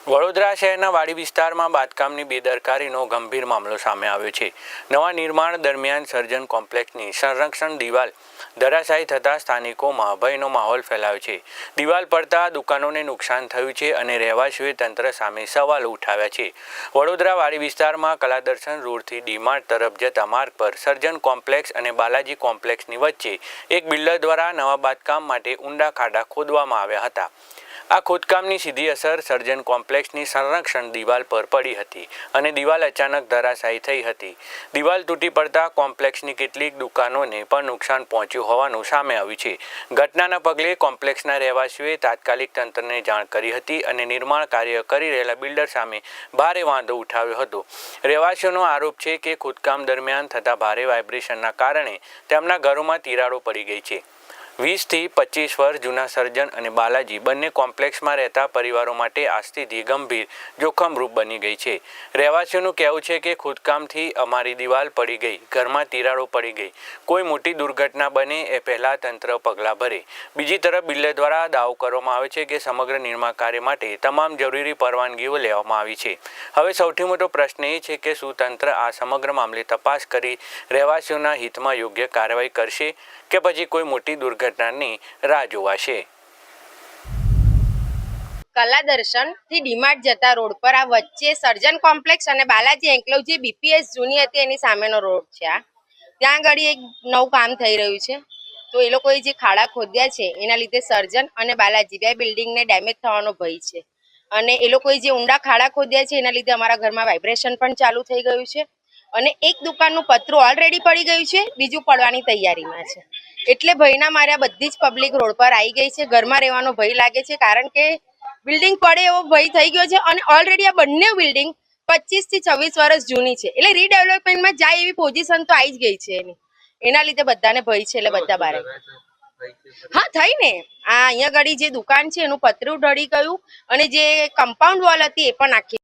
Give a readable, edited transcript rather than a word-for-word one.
વડોદરા શહેરના વાડી વિસ્તારમાં બાંધકામની બેદરકારીનો ગંભીર મામલો સામે આવ્યો છે। નવા નિર્માણ દરમિયાન સર્જન કોમ્પ્લેક્સની સંરક્ષણ દિવાલ ધરાશાયી થતાં સ્થાનિકોમાં ભયનો માહોલ ફેલાયો છે। દિવાલ પડતા દુકાનોને નુકસાન થયું છે અને રહેવાસીઓએ તંત્ર સામે સવાલો ઉઠાવ્યા છે। વડોદરા વાડી વિસ્તારમાં કલાદર્શન રોડથી ડીમાર્ટ તરફ જતા માર્ગ પર સર્જન કોમ્પ્લેક્સ અને બાલાજી કોમ્પ્લેક્સની વચ્ચે એક બિલ્ડર દ્વારા નવા બાંધકામ માટે ઊંડા ખાડા ખોદવામાં આવ્યા હતા। આ ખોદકામની સીધી અસર સર્જન કોમ્પ્લેક્સની સંરક્ષણ દિવાલ પર પડી હતી અને દિવાલ અચાનક ધરાશાયી થઈ હતી। દિવાલ તૂટી પડતા કોમ્પ્લેક્સની કેટલીક દુકાનોને પણ નુકસાન પહોંચ્યું હોવાનું સામે આવ્યું છે। ઘટનાના પગલે કોમ્પ્લેક્સના રહેવાસીઓએ તાત્કાલિક તંત્રને જાણ કરી હતી અને નિર્માણ કાર્ય કરી રહેલા બિલ્ડર સામે ભારે વાંધો ઉઠાવ્યો હતો। રહેવાસીઓનો આરોપ છે કે ખોદકામ દરમિયાન થતા ભારે વાઇબ્રેશનના કારણે તેમના ઘરોમાં તિરાડો પડી ગઈ છે। 20 થી 25 વર્ષ જૂના સર્જન અને બાલાજી બંને કોમ્પ્લેક્સમાં રહેતા પરિવારો માટે આ સ્થિતિ ગંભીર જોખમરૂપ બની ગઈ છે। રહેવાસીઓનું કહેવું છે કે ખોદકામથી અમારી દિવાલ પડી ગઈ, ઘરમાં તિરાડો પડી ગઈ, કોઈ મોટી દુર્ઘટના બને એ પહેલાં તંત્ર પગલાં ભરે। બીજી તરફ બિલ્ડર દ્વારા દાવો કરવામાં આવે છે કે સમગ્ર નિર્માણ કાર્ય માટે તમામ જરૂરી પરવાનગીઓ લેવામાં આવી છે। હવે સૌથી મોટો પ્રશ્ન એ છે કે શું તંત્ર આ સમગ્ર મામલે તપાસ કરી રહેવાસીઓના હિતમાં યોગ્ય કાર્યવાહી કરશે કે પછી કોઈ મોટી દુર્ઘટનાની રાહ જોવાશે। કલાદર્શન થી ડીમાર્ટ જતા રોડ પર આ વચ્ચે સર્જન કોમ્પ્લેક્સ અને બાલાજી એન્કલેવ જે બીપીએસ જૂની હતી એની સામેનો રોડ છે। ત્યાં આગળ એક નવું કામ થઈ રહ્યું છે, તો એ લોકોએ જે ખાડા ખોદ્યા છે એના લીધે સર્જન અને બાલાજી બે બિલ્ડિંગને ડેમેજ થવાનો ભય છે અને એ લોકોએ જે ઊંડા ખાડા ખોદ્યા છે એના લીધે અમારા ઘરમાં વાઇબ્રેશન પણ ચાલુ થઈ ગયું છે અને એક દુકાનનું પતરું ઓલરેડી પડી ગયું છે, બીજું પડવાની તૈયારીમાં છે। એટલે ભયના માર્યા બધી જ પબ્લિક રોડ પર આવી ગઈ છે। ઘરમાં રહેવાનો ભય લાગે છે કારણ કે બિલ્ડિંગ પડે એવો ભય થઈ ગયો છે અને ઓલરેડી આ બંને બિલ્ડિંગ 25 થી 26 વર્ષ જૂની છે, એટલે રીડેવલપમેન્ટમાં જાય એવી પોઝિશન તો આવી જ ગઈ છે એના લીધે બધાને ભય છે, એટલે બધા બારે હા થઈ ને। આ અહીંયા આગળ જે દુકાન છે એનું પતરું ઢળી ગયું અને જે કમ્પાઉન્ડ વોલ હતી એ પણ આખી